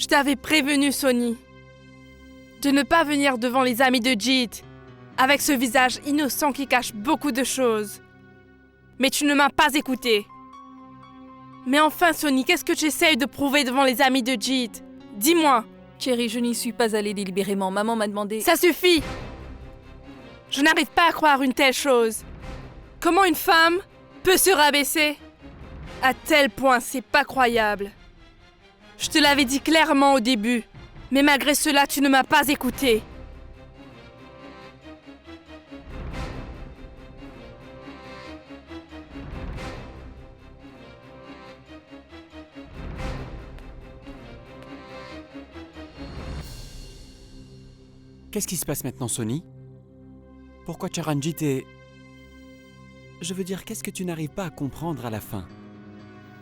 t'avais prévenu, Sonny, de ne pas venir devant les amis de Jeet, avec ce visage innocent qui cache beaucoup de choses. Mais tu ne m'as pas écouté. Mais enfin, Sonny, qu'est-ce que tu essayes de prouver devant les amis de Jeet? Dis-moi. Chérie, je n'y suis pas allée délibérément. Maman m'a demandé... Ça suffit! Je n'arrive pas à croire une telle chose. Comment une femme peut se rabaisser? À tel point, c'est pas croyable. Je te l'avais dit clairement au début, mais malgré cela, tu ne m'as pas écouté. Qu'est-ce qui se passe maintenant, Sonny? Pourquoi Charanjit est... Je veux dire, qu'est-ce que tu n'arrives pas à comprendre à la fin?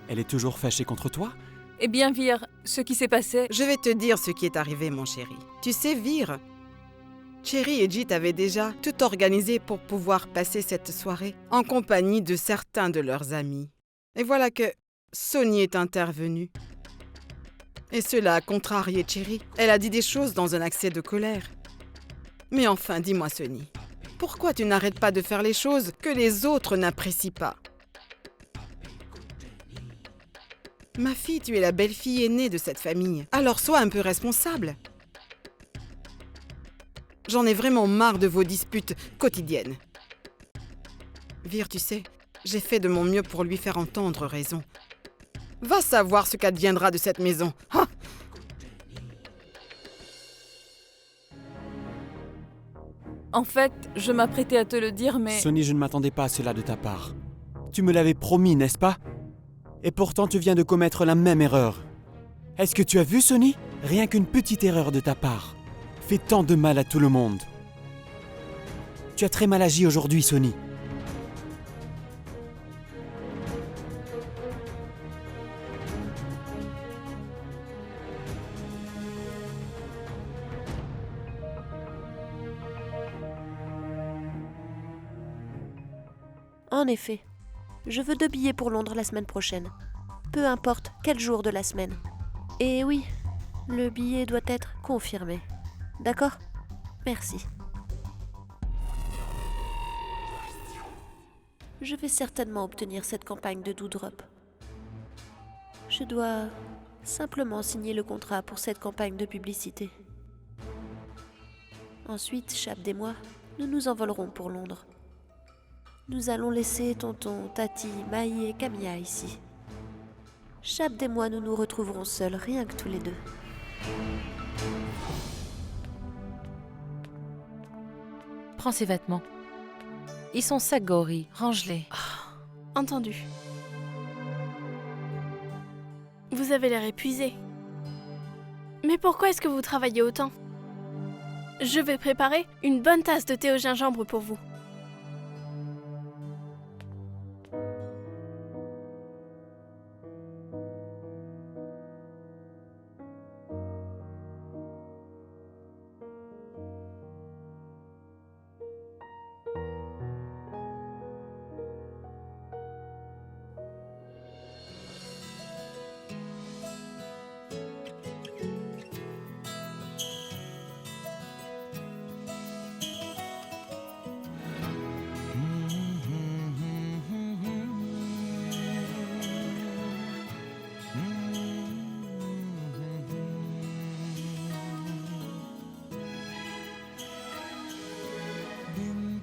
Elle est toujours fâchée contre toi? Eh bien, Vir, ce qui s'est passé... Je vais te dire ce qui est arrivé, mon chéri. Tu sais, Vir, Cherry et Jeet avaient déjà tout organisé pour pouvoir passer cette soirée en compagnie de certains de leurs amis. Et voilà que Sonny est intervenue. Et cela a contrarié Cherry. Elle a dit des choses dans un accès de colère. Mais enfin, dis-moi, Sonny, pourquoi tu n'arrêtes pas de faire les choses que les autres n'apprécient pas? Ma fille, tu es la belle-fille aînée de cette famille. Alors sois un peu responsable. J'en ai vraiment marre de vos disputes quotidiennes. Vir, tu sais, j'ai fait de mon mieux pour lui faire entendre raison. Va savoir ce qu'adviendra de cette maison. Ah! En fait, je m'apprêtais à te le dire, mais... Sonny, je ne m'attendais pas à cela de ta part. Tu me l'avais promis, n'est-ce pas? Et pourtant, tu viens de commettre la même erreur. Est-ce que tu as vu, Sonny? Rien qu'une petite erreur de ta part fait tant de mal à tout le monde. Tu as très mal agi aujourd'hui, Sonny. En effet, je veux 2 billets pour Londres la semaine prochaine. Peu importe quel jour de la semaine. Et oui, le billet doit être confirmé. D'accord? Merci. Je vais certainement obtenir cette campagne de Doudrop. Je dois simplement signer le contrat pour cette campagne de publicité. Ensuite, Shabd et moi, nous nous envolerons pour Londres. Nous allons laisser tonton, Tati, Maï et Camilla ici. Shabd et moi, nous nous retrouverons seuls, rien que tous les deux. Prends ces vêtements. Ils sont sacs, Gauri. Range-les. Entendu. Vous avez l'air épuisé. Mais pourquoi est-ce que vous travaillez autant? Je vais préparer une bonne tasse de thé au gingembre pour vous.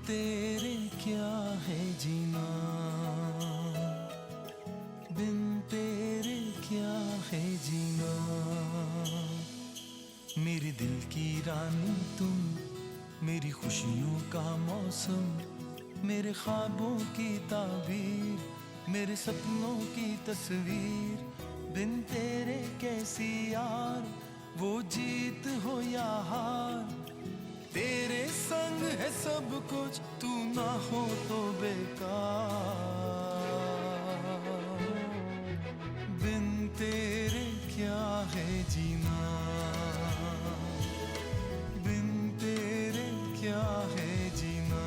तेरे क्या है जीना, बिन तेरे क्या है जीना, मेरे दिल की रानी तुम, मेरी खुशियों का मौसम, मेरे ख्वाबों की ताबीर, मेरे सपनों की तस्वीर, बिन तेरे कैसी यार, वो जीत हो या हार, तेरे संग है सब कुछ, तू ना हो तो बेकार, बिन तेरे क्या है जीना, बिन तेरे क्या है जीना।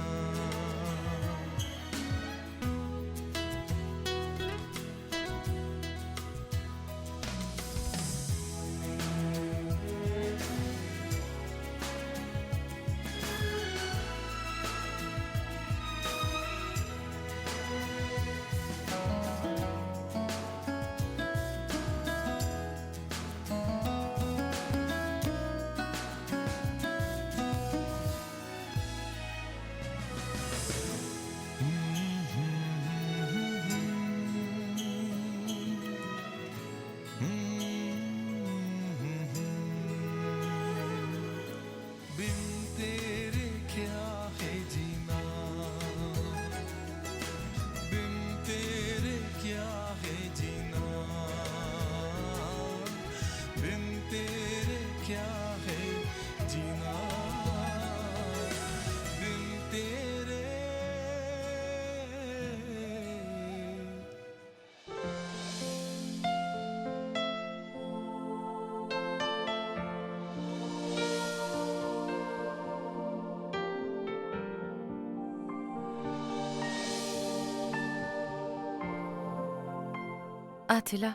Ah, t'es là?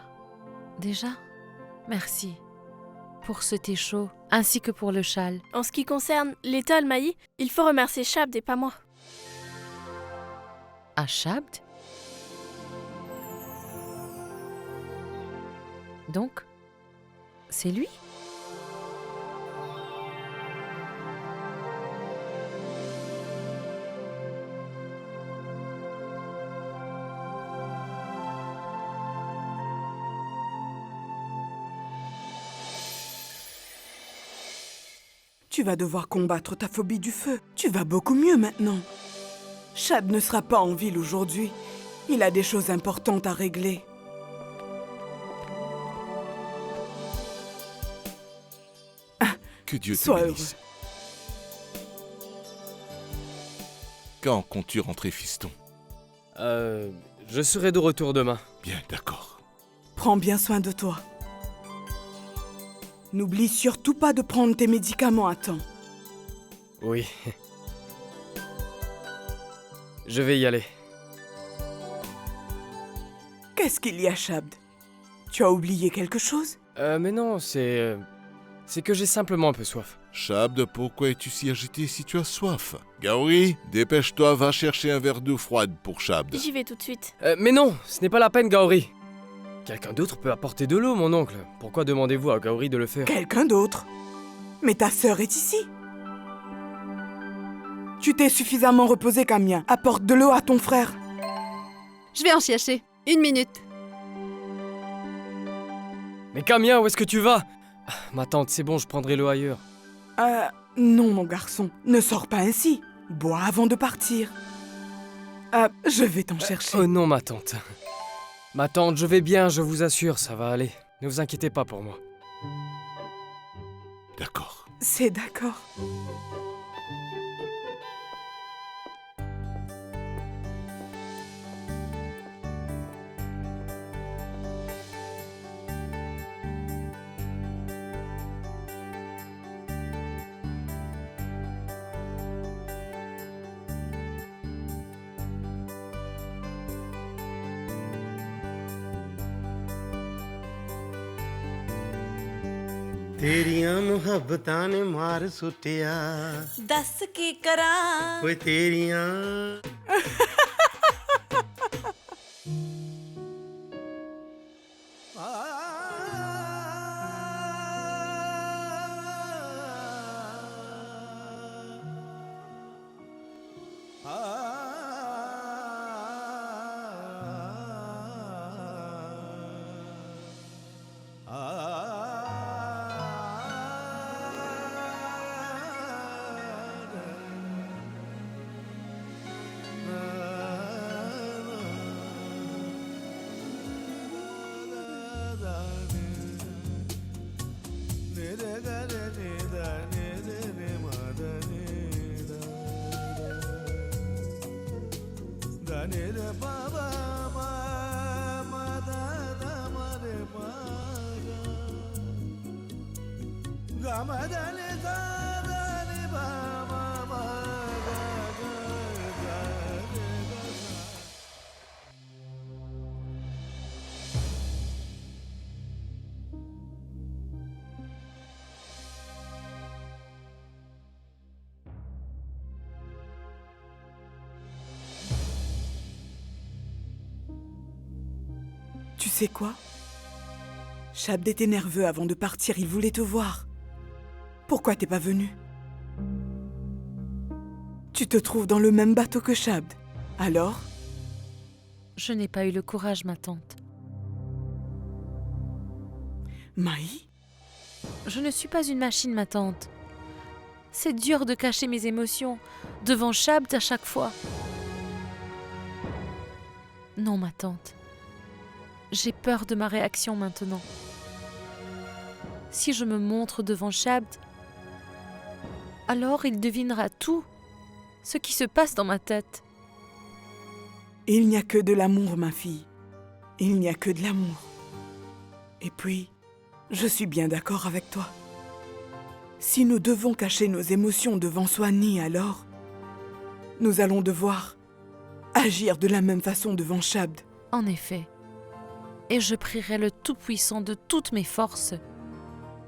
Déjà? Merci. Pour ce thé chaud, ainsi que pour le châle. En ce qui concerne l'étole Maï, il faut remercier Shabd et pas moi. À Shabd? Donc, c'est lui? Tu vas devoir combattre ta phobie du feu. Tu vas beaucoup mieux maintenant. Shabd ne sera pas en ville aujourd'hui. Il a des choses importantes à régler. Que Dieu te Sois bénisse. Quand comptes-tu rentrer, fiston? Je serai de retour demain. Bien, d'accord. Prends bien soin de toi. N'oublie surtout pas de prendre tes médicaments à temps. Oui. Je vais y aller. Qu'est-ce qu'il y a, Shabd? Tu as oublié quelque chose? Mais non, c'est que j'ai simplement un peu soif. Shabd, pourquoi es-tu si agité si tu as soif? Gauri, dépêche-toi, va chercher un verre d'eau froide pour Shabd. J'y vais tout de suite. Mais non, ce n'est pas la peine, Gaori. Quelqu'un d'autre peut apporter de l'eau, mon oncle. Pourquoi demandez-vous à Gaori de le faire? Quelqu'un d'autre? Mais ta sœur est ici. Tu t'es suffisamment reposé, Kamia. Apporte de l'eau à ton frère. Je vais en chercher. 1 minute. Mais Kamia, où est-ce que tu vas? Ma tante, c'est bon, je prendrai l'eau ailleurs. Non, mon garçon. Ne sors pas ainsi. Bois avant de partir. Je vais t'en chercher. Oh non, ma tante. Ma tante, je vais bien, je vous assure, ça va aller. Ne vous inquiétez pas pour moi. D'accord. C'est d'accord. तेरियां मुहब्बतां ने मार सुटिया दस की करा ओए तेरियां Tu sais quoi? Shabd était nerveux avant de partir, il voulait te voir. Pourquoi t'es pas venu? Tu te trouves dans le même bateau que Shabd. Alors? Je n'ai pas eu le courage, ma tante. Maï? Je ne suis pas une machine, ma tante. C'est dur de cacher mes émotions devant Shabd à chaque fois. Non, ma tante. J'ai peur de ma réaction maintenant. Si je me montre devant Shabd, alors il devinera tout ce qui se passe dans ma tête. Il n'y a que de l'amour, ma fille. Il n'y a que de l'amour. Et puis, je suis bien d'accord avec toi. Si nous devons cacher nos émotions devant Swanee, alors nous allons devoir agir de la même façon devant Shabd. En effet. et je prierai le Tout-Puissant de toutes mes forces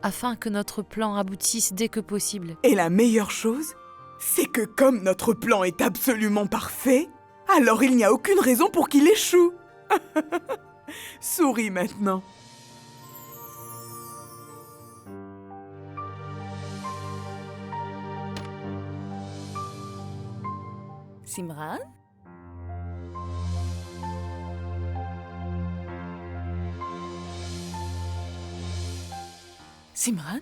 afin que notre plan aboutisse dès que possible. Et la meilleure chose, c'est que comme notre plan est absolument parfait, alors il n'y a aucune raison pour qu'il échoue. Souris maintenant. Simran? Simran?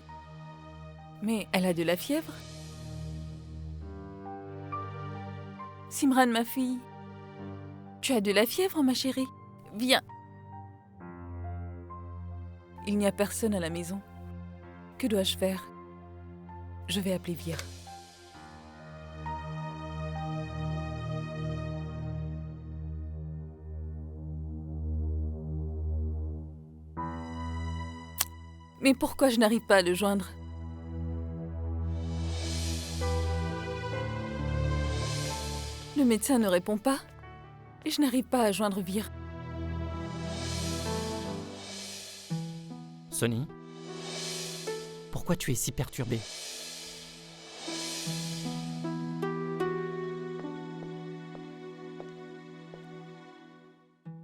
Mais elle a de la fièvre? Simran, ma fille, tu as de la fièvre, ma chérie? Viens. Il n'y a personne à la maison. Que dois-je faire? Je vais appeler Vire. Mais pourquoi je n'arrive pas à le joindre? Le médecin ne répond pas et je n'arrive pas à joindre Vire. Sonny, pourquoi tu es si perturbée?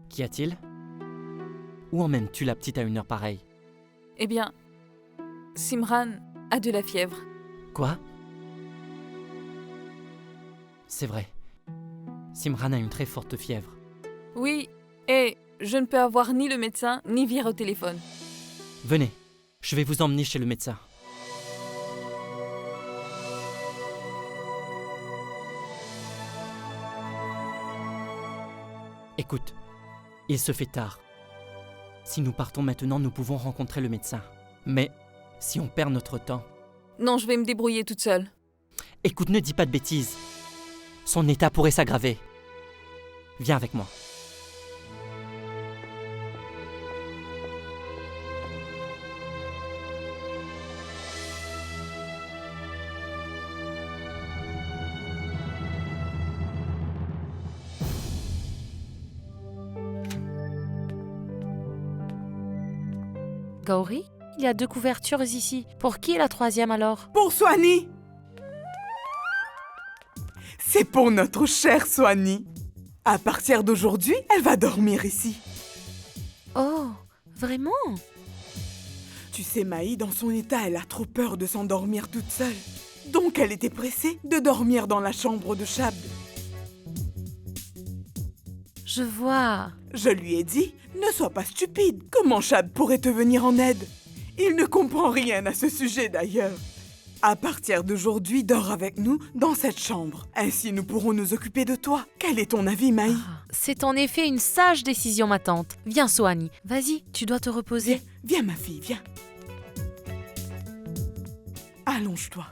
Qu'y a-t-il? Où emmènes-tu la petite à une heure pareille? Eh bien, Simran a de la fièvre. Quoi? C'est vrai. Simran a une très forte fièvre. Oui, et je ne peux avoir ni le médecin ni Vire au téléphone. Venez, je vais vous emmener chez le médecin. Écoute, il se fait tard. Si nous partons maintenant, nous pouvons rencontrer le médecin. Mais si on perd notre temps... Non, je vais me débrouiller toute seule. Écoute, ne dis pas de bêtises. Son état pourrait s'aggraver. Viens avec moi. Gauri, il y a 2 couvertures ici. Pour qui est la 3e alors? Pour Swanee. C'est pour notre chère Swanee. À partir d'aujourd'hui, elle va dormir ici. Oh, vraiment? Tu sais, Maï, dans son état, elle a trop peur de s'endormir toute seule. Donc elle était pressée de dormir dans la chambre de Shab. Je vois. Je lui ai dit, ne sois pas stupide. Comment Shab pourrait te venir en aide? Il ne comprend rien à ce sujet d'ailleurs. À partir d'aujourd'hui, dors avec nous dans cette chambre. Ainsi, nous pourrons nous occuper de toi. Quel est ton avis, Maï? C'est en effet une sage décision, ma tante. Viens, Soani. Vas-y, tu dois te reposer. Viens, ma fille, viens. Allonge-toi.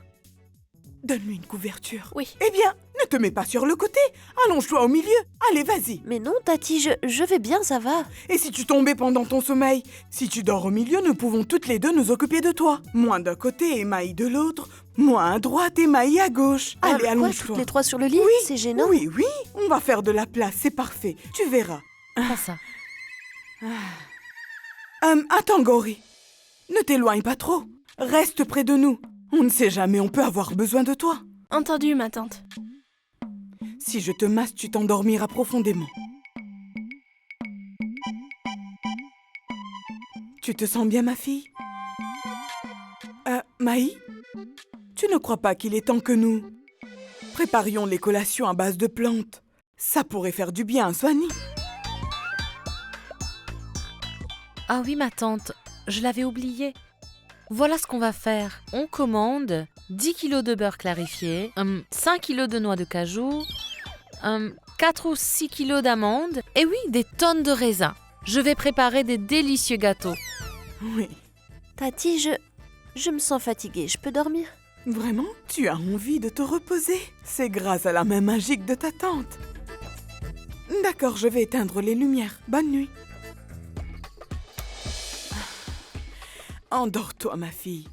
Donne-lui une couverture. Oui. Eh bien, ne te mets pas sur le côté. Allonge-toi au milieu. Allez, vas-y. Mais non, Tati, je vais bien, ça va. Et si tu tombais pendant ton sommeil? Si tu dors au milieu, nous pouvons toutes les deux nous occuper de toi. Moi d'un côté et Maï de l'autre. Moi à droite et Maï à gauche. Allez, allonge-toi. Toutes les 3 sur le lit? Oui, c'est gênant. Oui, on va faire de la place, c'est parfait. Tu verras. Pas ça. Attends, Gauri. Ne t'éloigne pas trop. Reste près de nous. On ne sait jamais, on peut avoir besoin de toi. Entendu, ma tante. Si je te masse, tu t'endormiras profondément. Tu te sens bien, ma fille? Maï? Tu ne crois pas qu'il est temps que nous préparions les collations à base de plantes? Ça pourrait faire du bien à Swanee. Ah oui, ma tante, je l'avais oublié. Voilà ce qu'on va faire. On commande 10 kilos de beurre clarifié, 5 kilos de noix de cajou, 4 ou 6 kilos d'amandes, et oui, des tonnes de raisins. Je vais préparer des délicieux gâteaux. Oui. Tati, je me sens fatiguée. Je peux dormir? Vraiment? Tu as envie de te reposer? C'est grâce à la main magique de ta tante. D'accord, je vais éteindre les lumières. Bonne nuit. Endors-toi, ma fille.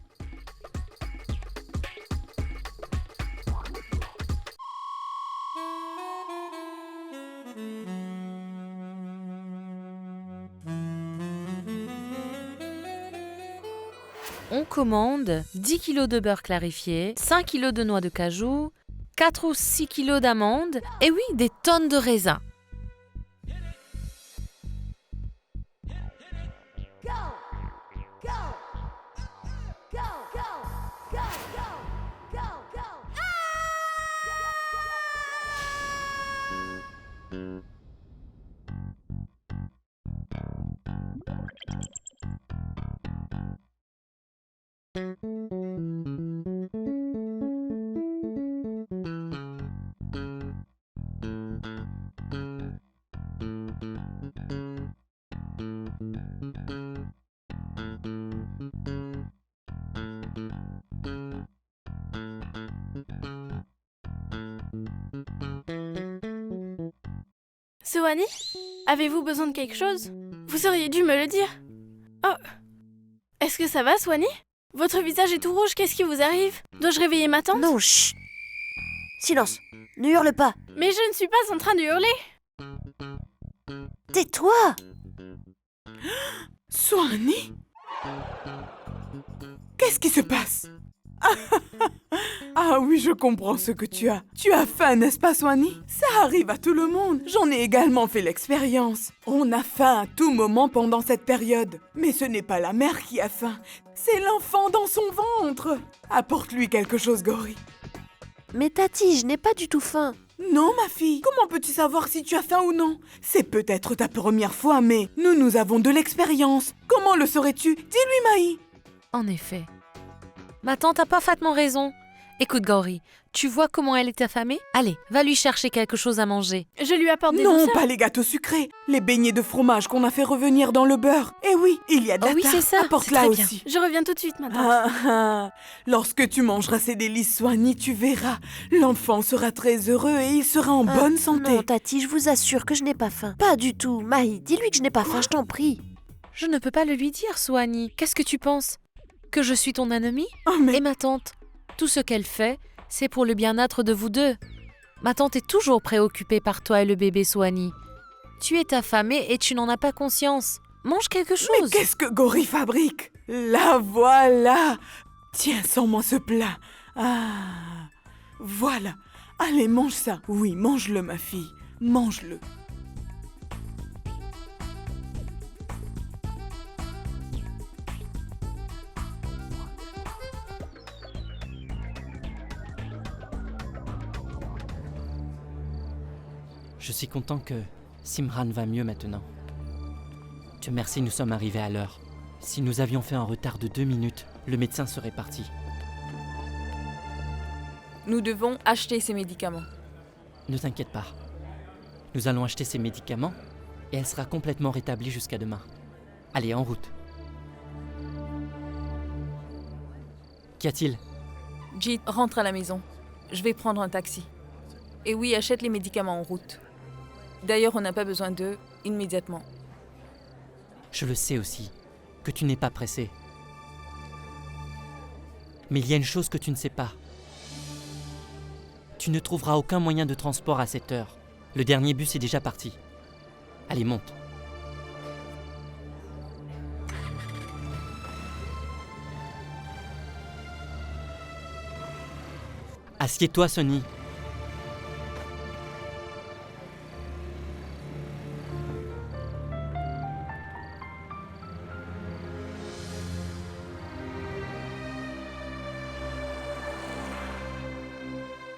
On commande 10 kg de beurre clarifié, 5 kg de noix de cajou, 4 ou 6 kg d'amandes et oui, des tonnes de raisins. Soani, avez-vous besoin de quelque chose? Vous auriez dû me le dire. Oh, est-ce que ça va, Soani? Votre visage est tout rouge, qu'est-ce qui vous arrive? Dois-je réveiller ma tante? Non, chut! Silence! Ne hurle pas! Mais je ne suis pas en train de hurler! Tais-toi! Soani? Qu'est-ce qui se passe? Ah oui, je comprends ce que tu as. Tu as faim, n'est-ce pas, Soani? Ça arrive à tout le monde. J'en ai également fait l'expérience. On a faim à tout moment pendant cette période. Mais ce n'est pas la mère qui a faim. C'est l'enfant dans son ventre. Apporte-lui quelque chose, Gauri. Mais Tati, je n'ai pas du tout faim. Non, ma fille. Comment peux-tu savoir si tu as faim ou non? C'est peut-être ta première fois, mais nous avons de l'expérience. Comment le saurais-tu? Dis-lui, Maï. En effet. Ma tante a parfaitement raison. Écoute, Gauri, tu vois comment elle est affamée? Allez, va lui chercher quelque chose à manger. Je lui apporte des Non, douceurs. pas les gâteaux sucrés. Les beignets de fromage qu'on a fait revenir dans le beurre. Eh oui, il y a de la oui, tarte. c'est ça. Apporte-la C'est très bien. aussi. Je reviens tout de suite, ma tante. Lorsque tu mangeras ces délices, Soani, tu verras. L'enfant sera très heureux et il sera en bonne santé. Non, Tati, je vous assure que je n'ai pas faim. Pas du tout. Maï, dis-lui que je n'ai pas faim, je t'en prie. Je ne peux pas le lui dire, Soani. Qu'est-ce que tu penses? Que je suis ton ennemie? mais... Et ma tante, tout ce qu'elle fait, c'est pour le bien-être de vous deux. Ma tante est toujours préoccupée par toi et le bébé, Soani. Tu es affamée et tu n'en as pas conscience. Mange quelque chose. Mais qu'est-ce que Gauri fabrique? La voilà. Tiens, sens-moi ce plat. Ah, voilà. Allez, mange ça. Oui, mange-le, ma fille. Mange-le. Je suis content que Simran va mieux maintenant. Dieu merci, nous sommes arrivés à l'heure. Si nous avions fait un retard de 2 minutes, le médecin serait parti. Nous devons acheter ces médicaments. Ne t'inquiète pas. Nous allons acheter ces médicaments et elle sera complètement rétablie jusqu'à demain. Allez, en route. Qu'y a-t-il? Jit, rentre à la maison. Je vais prendre un taxi. Et oui, achète les médicaments en route. D'ailleurs, on n'a pas besoin d'eux immédiatement. Je le sais aussi, que tu n'es pas pressé. Mais il y a une chose que tu ne sais pas. Tu ne trouveras aucun moyen de transport à cette heure. Le dernier bus est déjà parti. Allez, monte. Assieds-toi, Sonny.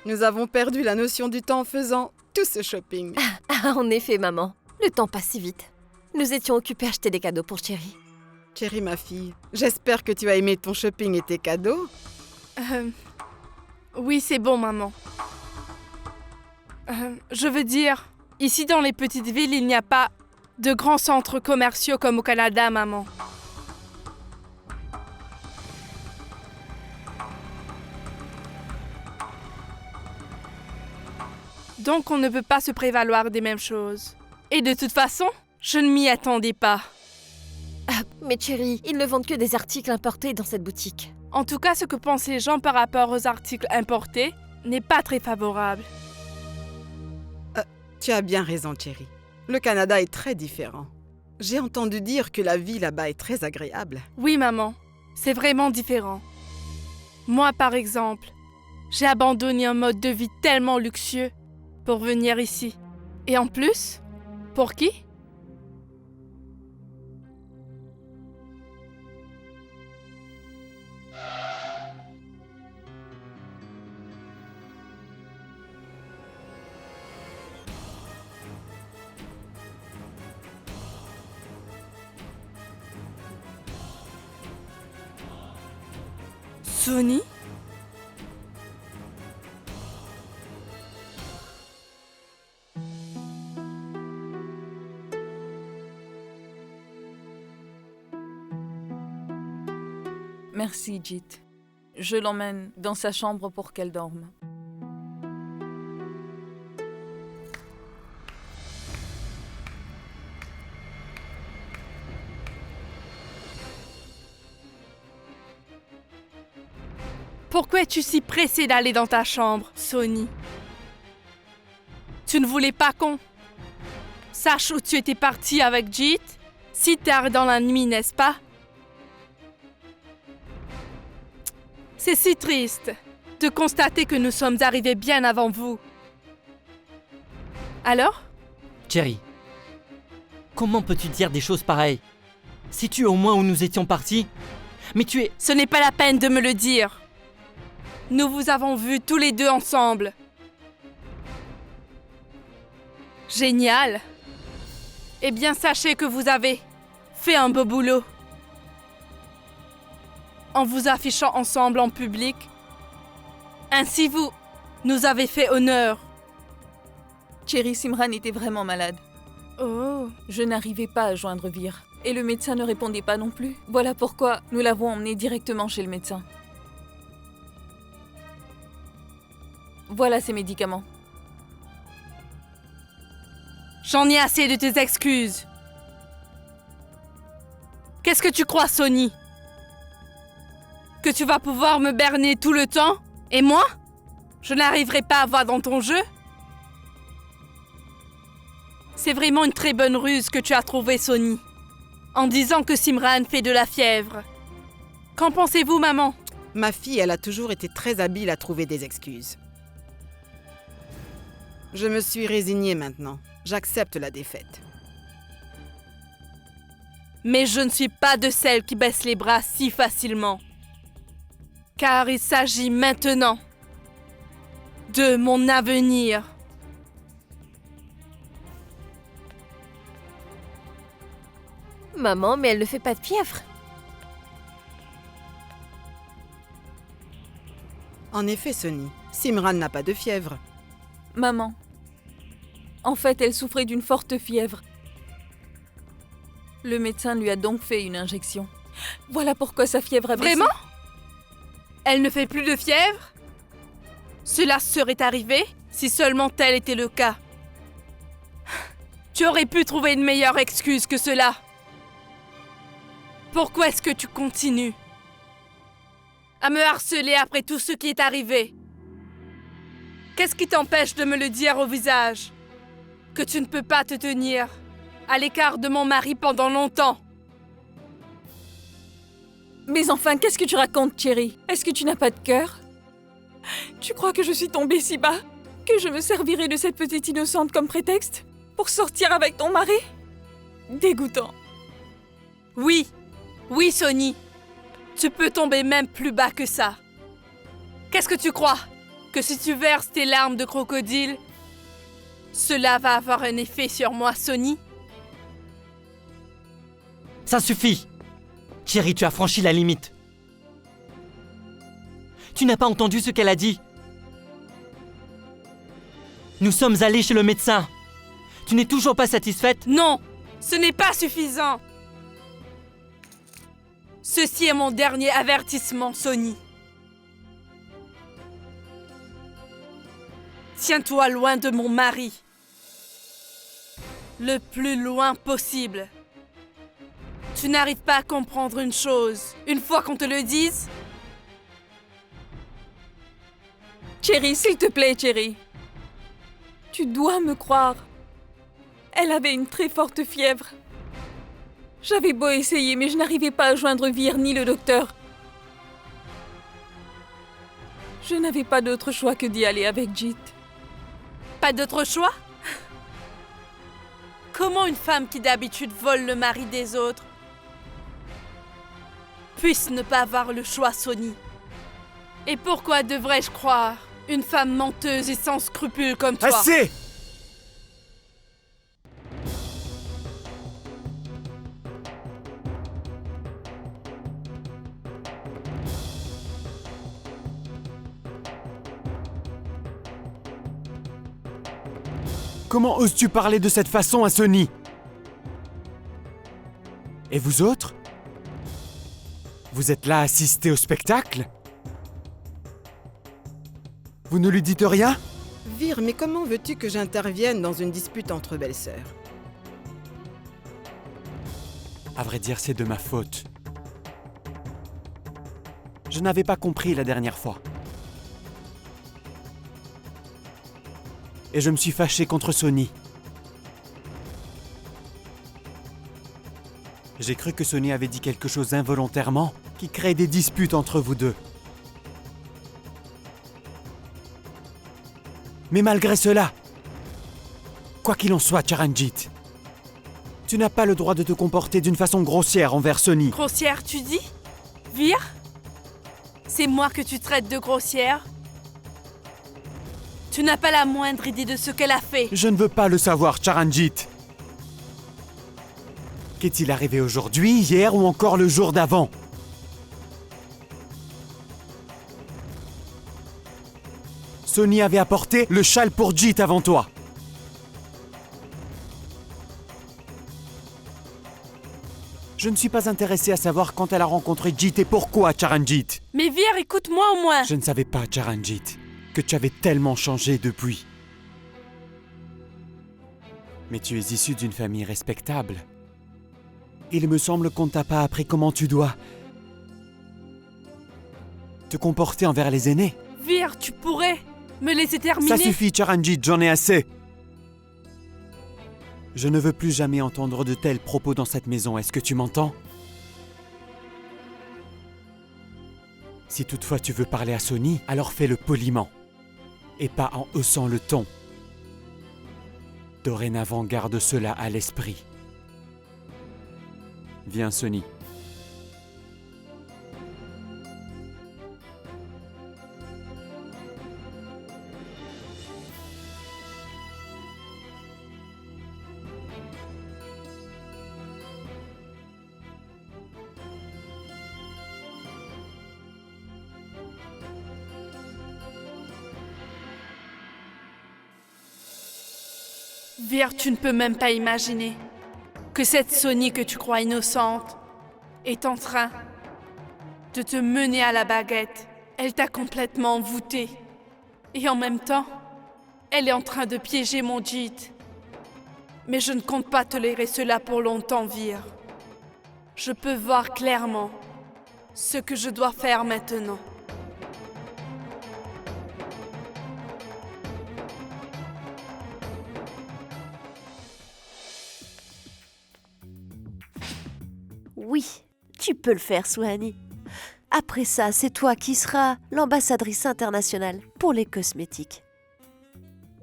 Nous avons perdu la notion du temps en faisant tout ce shopping. En effet, maman. Le temps passe si vite. Nous étions occupés à acheter des cadeaux pour Cherry. Cherry, ma fille, j'espère que tu as aimé ton shopping et tes cadeaux. Oui, c'est bon, maman. Je veux dire, ici dans les petites villes, il n'y a pas de grands centres commerciaux comme au Canada, maman. Donc on ne peut pas se prévaloir des mêmes choses. Et de toute façon, je ne m'y attendais pas. Mais Cherry, ils ne vendent que des articles importés dans cette boutique. En tout cas, ce que pensent les gens par rapport aux articles importés n'est pas très favorable. Tu as bien raison, Cherry. Le Canada est très différent. J'ai entendu dire que la vie là-bas est très agréable. Oui, maman. C'est vraiment différent. Moi, par exemple, j'ai abandonné un mode de vie tellement luxueux pour venir ici. Et en plus, pour qui? Sony? Merci, Jit. Je l'emmène dans sa chambre pour qu'elle dorme. Pourquoi es-tu si pressée d'aller dans ta chambre, Sony? Tu ne voulais pas qu'on sache où tu étais partie avec Jit si tard dans la nuit, n'est-ce pas? C'est si triste de constater que nous sommes arrivés bien avant vous. Alors? Cherry, comment peux-tu dire des choses pareilles? Sais-tu au moins où nous étions partis? Mais tu es... Ce n'est pas la peine de me le dire. Nous vous avons vus tous les deux ensemble. Génial. Eh bien, sachez que vous avez fait un beau boulot. En vous affichant ensemble en public. Ainsi vous nous avez fait honneur. Cherry, Simran était vraiment malade. Oh. Je n'arrivais pas à joindre Vir. Et le médecin ne répondait pas non plus. Voilà pourquoi nous l'avons emmené directement chez le médecin. Voilà ses médicaments. J'en ai assez de tes excuses. Qu'est-ce que tu crois, Sony? Que tu vas pouvoir me berner tout le temps? Et moi? Je n'arriverai pas à voir dans ton jeu? C'est vraiment une très bonne ruse que tu as trouvée, Sony. En disant que Simran fait de la fièvre. Qu'en pensez-vous, maman? Ma fille, elle a toujours été très habile à trouver des excuses. Je me suis résignée maintenant. J'accepte la défaite. Mais je ne suis pas de celles qui baissent les bras si facilement. Car il s'agit maintenant de mon avenir. Maman, mais elle ne fait pas de fièvre. En effet, Sony, Simran n'a pas de fièvre. Maman. En fait, elle souffrait d'une forte fièvre. Le médecin lui a donc fait une injection. Voilà pourquoi sa fièvre a baissé. Vraiment? Elle ne fait plus de fièvre? Cela serait arrivé si seulement tel était le cas. Tu aurais pu trouver une meilleure excuse que cela. Pourquoi est-ce que tu continues à me harceler après tout ce qui est arrivé? Qu'est-ce qui t'empêche de me le dire au visage? Que tu ne peux pas te tenir à l'écart de mon mari pendant longtemps. Mais enfin, qu'est-ce que tu racontes, Cherry? Est-ce que tu n'as pas de cœur? Tu crois que je suis tombée si bas? Que je me servirai de cette petite innocente comme prétexte pour sortir avec ton mari? Dégoûtant. Oui, oui, Sony. Tu peux tomber même plus bas que ça. Qu'est-ce que tu crois? Que si tu verses tes larmes de crocodile, cela va avoir un effet sur moi, Sony? Ça suffit! Cherry, tu as franchi la limite. Tu n'as pas entendu ce qu'elle a dit? Nous sommes allés chez le médecin. Tu n'es toujours pas satisfaite? Non, ce n'est pas suffisant. Ceci est mon dernier avertissement, Sony. Tiens-toi loin de mon mari. Le plus loin possible. Tu n'arrives pas à comprendre une chose, une fois qu'on te le dise? Cherry, s'il te plaît, Cherry. Tu dois me croire. Elle avait une très forte fièvre. J'avais beau essayer, mais je n'arrivais pas à joindre Vir ni le docteur. Je n'avais pas d'autre choix que d'y aller avec Jeet. Pas d'autre choix? Comment une femme qui d'habitude vole le mari des autres puisse ne pas avoir le choix, Sonny? Et pourquoi devrais-je croire une femme menteuse et sans scrupules comme toi? Assez! Comment oses-tu parler de cette façon à Sonny? Et vous autres? Vous êtes là à assister au spectacle? Vous ne lui dites rien? Vir, mais comment veux-tu que j'intervienne dans une dispute entre belles-sœurs? À vrai dire, c'est de ma faute. Je n'avais pas compris la dernière fois. Et je me suis fâché contre Sonny. J'ai cru que Sonny avait dit quelque chose involontairement qui crée des disputes entre vous deux. Mais malgré cela, quoi qu'il en soit, Charanjit, tu n'as pas le droit de te comporter d'une façon grossière envers Sonny. Grossière, tu dis? Vir? C'est moi que tu traites de grossière? Tu n'as pas la moindre idée de ce qu'elle a fait. Je ne veux pas le savoir, Charanjit. Qu'est-il arrivé aujourd'hui, hier ou encore le jour d'avant? Sonny avait apporté le châle pour Jeet avant toi. Je ne suis pas intéressé à savoir quand elle a rencontré Jeet et pourquoi, Charanjit. Mais Vir, écoute-moi au moins. Je ne savais pas, Charanjit, que tu avais tellement changé depuis. Mais tu es issu d'une famille respectable. Il me semble qu'on ne t'a pas appris comment tu dois te comporter envers les aînés. Vir, tu pourrais me laisser terminer? Ça suffit, Charanjit, j'en ai assez. Je ne veux plus jamais entendre de tels propos dans cette maison, est-ce que tu m'entends? Si toutefois tu veux parler à Sonny, alors fais-le poliment, et pas en haussant le ton. Dorénavant, garde cela à l'esprit. Viens, Sonny. Vir, tu ne peux même pas imaginer que cette Sonny que tu crois innocente est en train de te mener à la baguette. Elle t'a complètement envoûté. Et en même temps, elle est en train de piéger mon Jeet. Mais je ne compte pas tolérer cela pour longtemps, Vir. Je peux voir clairement ce que je dois faire maintenant. Oui, tu peux le faire, Suhani. Après ça, c'est toi qui seras l'ambassadrice internationale pour les cosmétiques.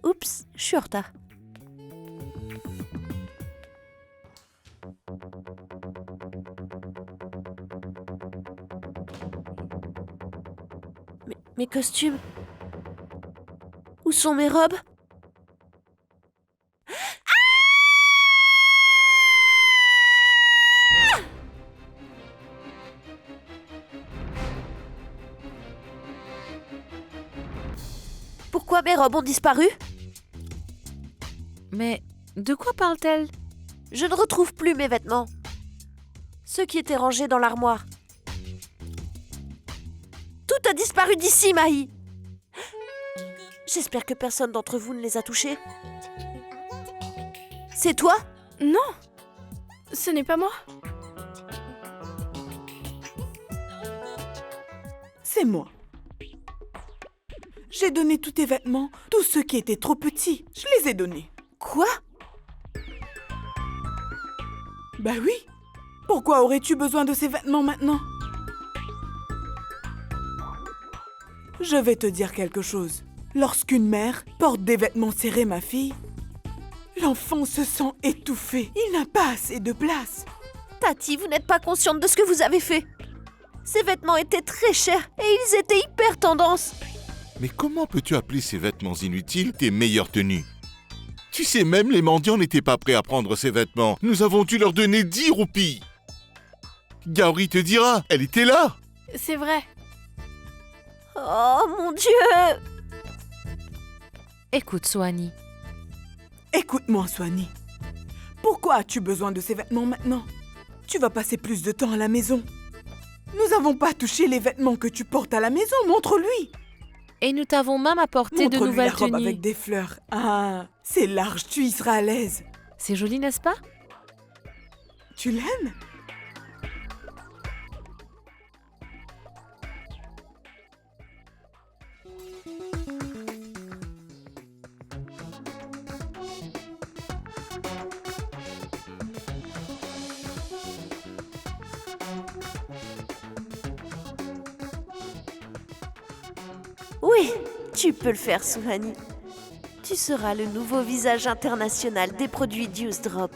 Oups, je suis en retard. Mes costumes? Où sont mes robes? Pourquoi mes robes ont disparu? Mais de quoi parle-t-elle? Je ne retrouve plus mes vêtements. Ceux qui étaient rangés dans l'armoire. Tout a disparu d'ici, Mahi. J'espère que personne d'entre vous ne les a touchés. C'est toi? Non, ce n'est pas moi. C'est moi. J'ai donné tous tes vêtements, tous ceux qui étaient trop petits. Je les ai donnés. Quoi? Bah oui. Pourquoi aurais-tu besoin de ces vêtements maintenant? Je vais te dire quelque chose. Lorsqu'une mère porte des vêtements serrés, ma fille, l'enfant se sent étouffé. Il n'a pas assez de place. Tati, vous n'êtes pas consciente de ce que vous avez fait. Ces vêtements étaient très chers et ils étaient hyper tendance. Mais comment peux-tu appeler ces vêtements inutiles tes meilleures tenues? Tu sais, même les mendiants n'étaient pas prêts à prendre ces vêtements. Nous avons dû leur donner 10 roupies. Gauri te dira, elle était là. C'est vrai. Oh mon Dieu! Écoute, Soani. Écoute-moi, Soani. Pourquoi as-tu besoin de ces vêtements maintenant? Tu vas passer plus de temps à la maison. Nous n'avons pas touché les vêtements que tu portes à la maison. Montre-lui. Et nous t'avons même apporté de Montre-lui nouvelles la robe tenues. avec des fleurs. Ah, c'est large, tu y seras à l'aise. C'est joli, n'est-ce pas? Tu l'aimes? Oui, tu peux le faire, Souhani. Tu seras le nouveau visage international des produits Deuce Drop.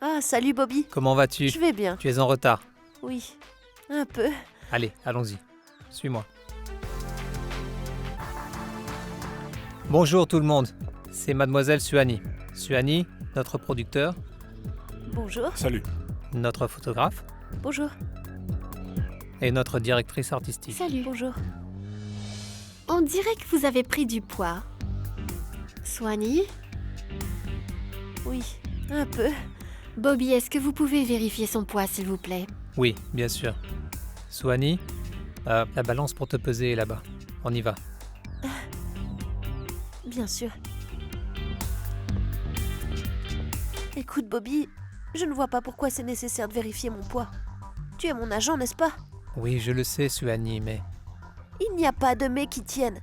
Ah, salut Bobby. Comment vas-tu? Je vais bien. Tu es en retard. Oui, un peu. Allez, allons-y. Suis-moi. Bonjour tout le monde. C'est Mademoiselle Suhani. Suhani, notre producteur. Bonjour. Salut. Notre photographe. Bonjour. Et notre directrice artistique. Salut. Bonjour. On dirait que vous avez pris du poids. Soigny? Oui, un peu. Bobby, est-ce que vous pouvez vérifier son poids, s'il vous plaît? Oui, bien sûr. Suhani, la balance pour te peser est là-bas. On y va. Bien sûr. Écoute, Bobby, je ne vois pas pourquoi c'est nécessaire de vérifier mon poids. Tu es mon agent, n'est-ce pas? Oui, je le sais, Suhani, mais... Il n'y a pas de mais qui tiennent.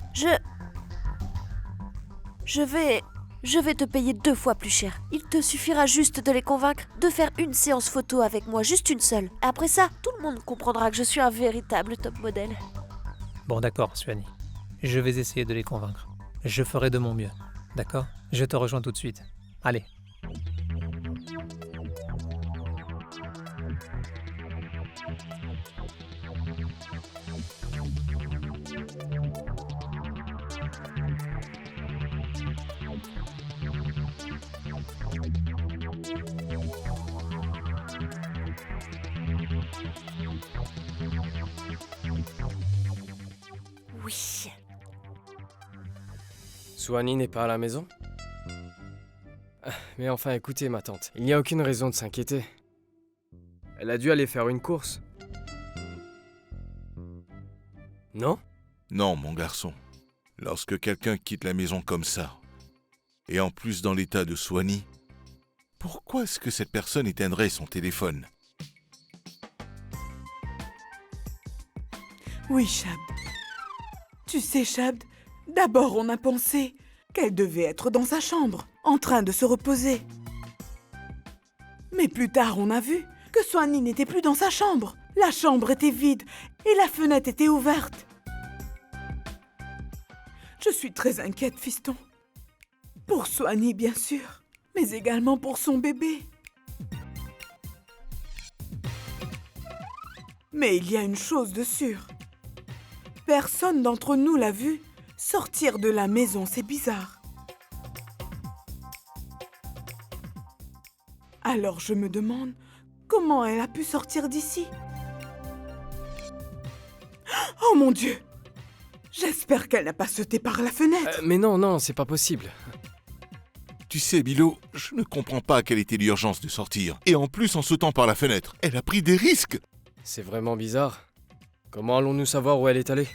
Je vais te payer 2 fois plus cher. Il te suffira juste de les convaincre de faire une séance photo avec moi, juste une seule. Après ça, tout le monde comprendra que je suis un véritable top modèle. Bon, d'accord, Suhani. Je vais essayer de les convaincre. Je ferai de mon mieux. D'accord? Je te rejoins tout de suite. Allez. Oui. Suhani n'est pas à la maison? Mais enfin, écoutez, ma tante, il n'y a aucune raison de s'inquiéter. Elle a dû aller faire une course. Non? Non, mon garçon. Lorsque quelqu'un quitte la maison comme ça, et en plus dans l'état de Suhani, pourquoi est-ce que cette personne éteindrait son téléphone? Oui, Shabd. Tu sais, Shabd, d'abord on a pensé qu'elle devait être dans sa chambre, en train de se reposer. Mais plus tard, on a vu que Suhani n'était plus dans sa chambre. La chambre était vide et la fenêtre était ouverte. Je suis très inquiète, fiston. Pour Suhani, bien sûr, mais également pour son bébé. Mais il y a une chose de sûre. Personne d'entre nous l'a vue sortir de la maison, c'est bizarre. Alors je me demande comment elle a pu sortir d'ici. Oh mon Dieu! J'espère qu'elle n'a pas sauté par la fenêtre. Mais non, c'est pas possible. Tu sais, Bilo, je ne comprends pas quelle était l'urgence de sortir. Et en plus, en sautant par la fenêtre, elle a pris des risques. C'est vraiment bizarre. Comment allons-nous savoir où elle est allée?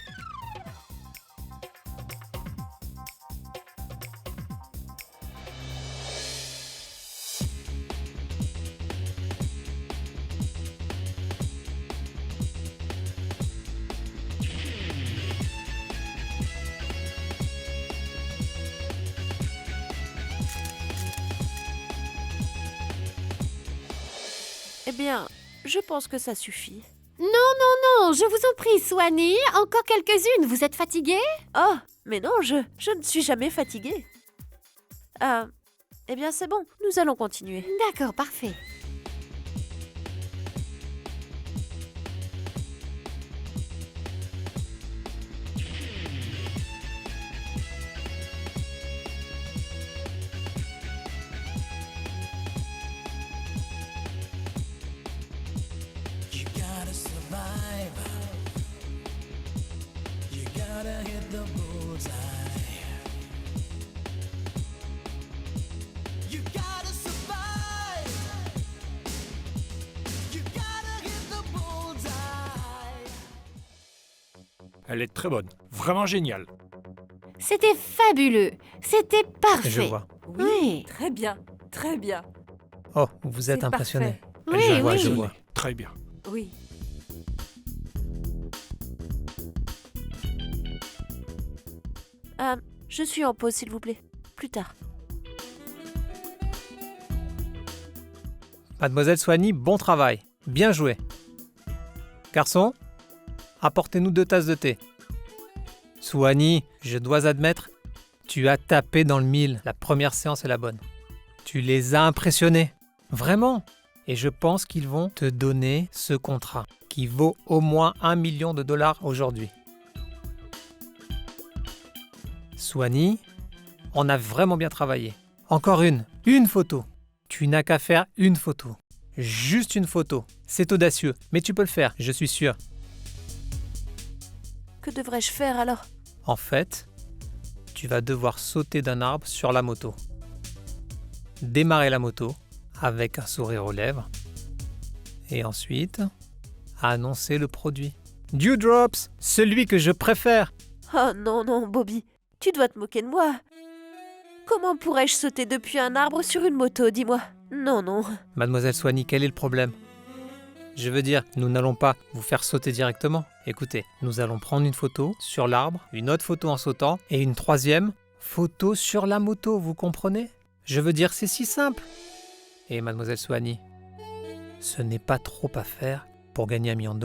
Eh bien, je pense que ça suffit. Non, non, non, je vous en prie, Swanee, encore quelques-unes. Vous êtes fatiguée? Oh, mais non, je ne suis jamais fatiguée. Eh bien, c'est bon, nous allons continuer. D'accord, parfait. You gotta survive. You gotta hit the bullseye. You gotta survive. You gotta hit the bullseye. Elle est très bonne, vraiment géniale. C'était fabuleux. C'était parfait. Je vois. Oui. Très bien, très bien. Oh, vous êtes C'est impressionné. parfait. Je vois, Oui, je oui. vois. Très bien. Oui. Je suis en pause, s'il vous plaît. Plus tard. Mademoiselle Swanee, bon travail. Bien joué. Garçon, apportez-nous 2 tasses de thé. Swanee, je dois admettre, tu as tapé dans le mille. La première séance est la bonne. Tu les as impressionnés. Vraiment. Et je pense qu'ils vont te donner ce contrat, qui vaut au moins $1 million aujourd'hui. Swanee, on a vraiment bien travaillé. Encore une photo. Tu n'as qu'à faire une photo. Juste une photo. C'est audacieux, mais tu peux le faire, je suis sûr. Que devrais-je faire alors? En fait, tu vas devoir sauter d'un arbre sur la moto. Démarrer la moto avec un sourire aux lèvres. Et ensuite, annoncer le produit. Dewdrops, celui que je préfère. Oh non, non, Bobby. Tu dois te moquer de moi. Comment pourrais-je sauter depuis un arbre sur une moto, dis-moi? Non, non. Mademoiselle Swanee, quel est le problème? Je veux dire, nous n'allons pas vous faire sauter directement. Écoutez, nous allons prendre une photo sur l'arbre, une autre photo en sautant, et une troisième photo sur la moto, vous comprenez? Je veux dire, c'est si simple. Et Mademoiselle Swanee, ce n'est pas trop à faire pour gagner $1 million.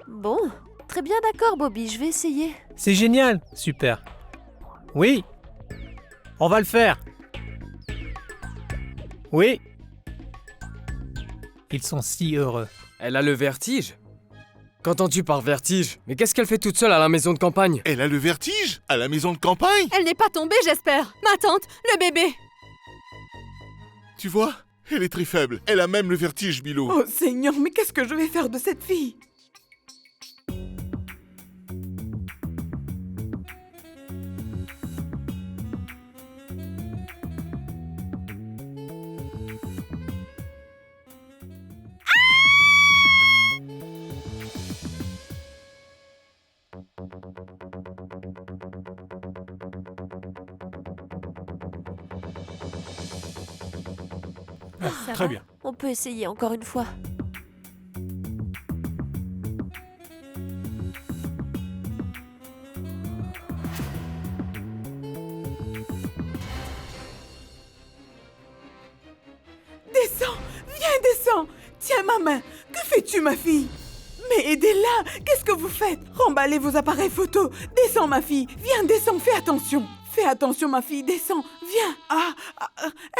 Bon, très bien d'accord, Bobby, je vais essayer. C'est génial, super. Oui, on va le faire. Oui. Ils sont si heureux. Elle a le vertige? Qu'entends-tu par vertige? Mais qu'est-ce qu'elle fait toute seule à la maison de campagne? Elle a le vertige? À la maison de campagne? Elle n'est pas tombée, j'espère. Ma tante, le bébé. Tu vois? Elle est très faible. Elle a même le vertige, Milo. Oh Seigneur, mais qu'est-ce que je vais faire de cette fille? Ça Très va? bien. On peut essayer encore une fois. Descends, viens, descends. Tiens ma main. Que fais-tu, ma fille? Mais aidez-la. Qu'est-ce que vous faites? Remballez vos appareils photo. Descends, ma fille. Viens, descends, fais attention. Fais attention, ma fille, descends, viens.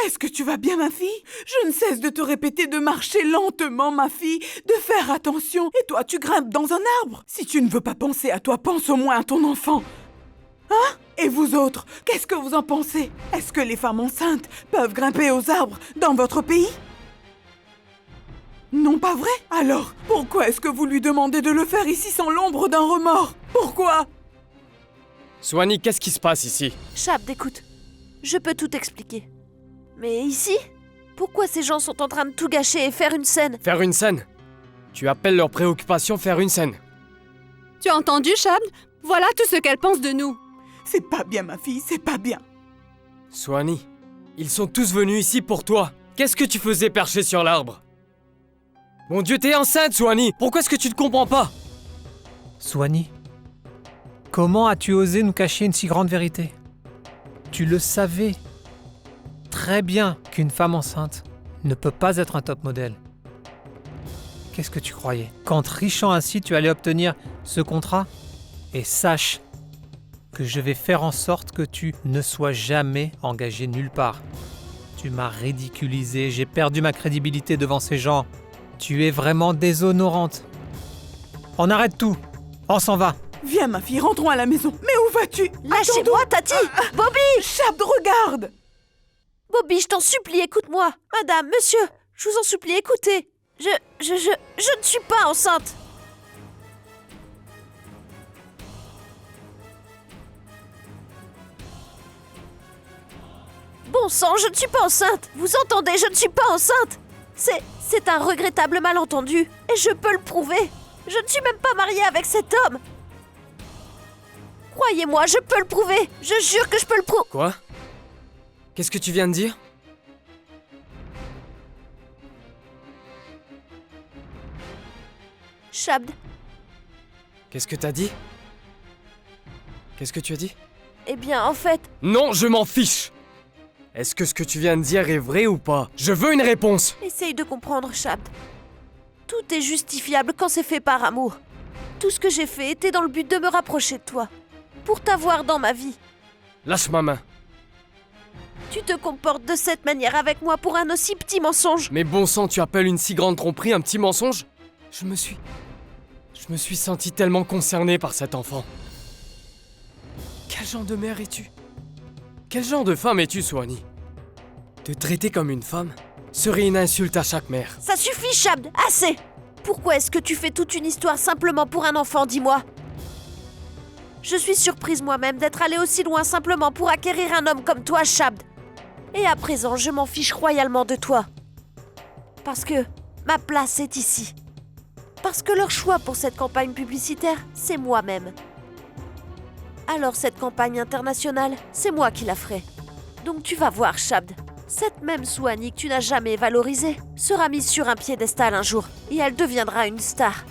Est-ce que tu vas bien, ma fille? Je ne cesse de te répéter de marcher lentement, ma fille, de faire attention. Et toi, tu grimpes dans un arbre. Si tu ne veux pas penser à toi, pense au moins à ton enfant. Hein? Et vous autres, qu'est-ce que vous en pensez? Est-ce que les femmes enceintes peuvent grimper aux arbres dans votre pays? Non, pas vrai? Alors, pourquoi est-ce que vous lui demandez de le faire ici sans l'ombre d'un remords? Pourquoi? Swanee, qu'est-ce qui se passe ici? Chab, écoute. Je peux tout expliquer. Mais ici? Pourquoi ces gens sont en train de tout gâcher et faire une scène? Faire une scène? Tu appelles leur préoccupation faire une scène? Tu as entendu, Chab? Voilà tout ce qu'elle pense de nous. C'est pas bien, ma fille, c'est pas bien. Swanee, ils sont tous venus ici pour toi. Qu'est-ce que tu faisais perché sur l'arbre? Mon Dieu, t'es enceinte, Swanee! Pourquoi est-ce que tu ne comprends pas? Swanee, comment as-tu osé nous cacher une si grande vérité? Tu le savais très bien qu'une femme enceinte ne peut pas être un top modèle. Qu'est-ce que tu croyais? Qu'en trichant ainsi, tu allais obtenir ce contrat? Et sache que je vais faire en sorte que tu ne sois jamais engagé nulle part. Tu m'as ridiculisé, j'ai perdu ma crédibilité devant ces gens. Tu es vraiment déshonorante. On arrête tout. On s'en va. Viens, ma fille, rentrons à la maison. Mais où vas-tu? Lâchez-moi, Tati! Bobby! Shabd, regarde! Bobby, je t'en supplie, écoute-moi. Madame, monsieur, je vous en supplie, écoutez. Je ne suis pas enceinte. Bon sang, je ne suis pas enceinte. Vous entendez, je ne suis pas enceinte. C'est un regrettable malentendu. Et je peux le prouver. Je ne suis même pas mariée avec cet homme. Croyez-moi, je peux le prouver. Je jure que je peux le prouver. Quoi? Qu'est-ce que tu viens de dire? Shabd. Qu'est-ce que t'as dit? Qu'est-ce que tu as dit? Eh bien, en fait... Non, je m'en fiche! Est-ce que ce que tu viens de dire est vrai ou pas? Je veux une réponse! Essaye de comprendre, Shabd. Tout est justifiable quand c'est fait par amour. Tout ce que j'ai fait était dans le but de me rapprocher de toi. Pour t'avoir dans ma vie. Lâche ma main. Tu te comportes de cette manière avec moi pour un aussi petit mensonge. Mais bon sang, tu appelles une si grande tromperie un petit mensonge? Je me suis senti tellement concerné par cet enfant. Quel genre de mère es-tu? Quel genre de femme es-tu, Swanee? Te traiter comme une femme serait une insulte à chaque mère. Ça suffit, Shabd, assez! Pourquoi est-ce que tu fais toute une histoire simplement pour un enfant, dis-moi? Je suis surprise moi-même d'être allée aussi loin simplement pour acquérir un homme comme toi, Shabd. Et à présent, je m'en fiche royalement de toi. Parce que ma place est ici. Parce que leur choix pour cette campagne publicitaire, c'est moi-même. Alors cette campagne internationale, c'est moi qui la ferai. Donc tu vas voir, Shabd. Cette même Swanee que tu n'as jamais valorisée sera mise sur un piédestal un jour. Et elle deviendra une star.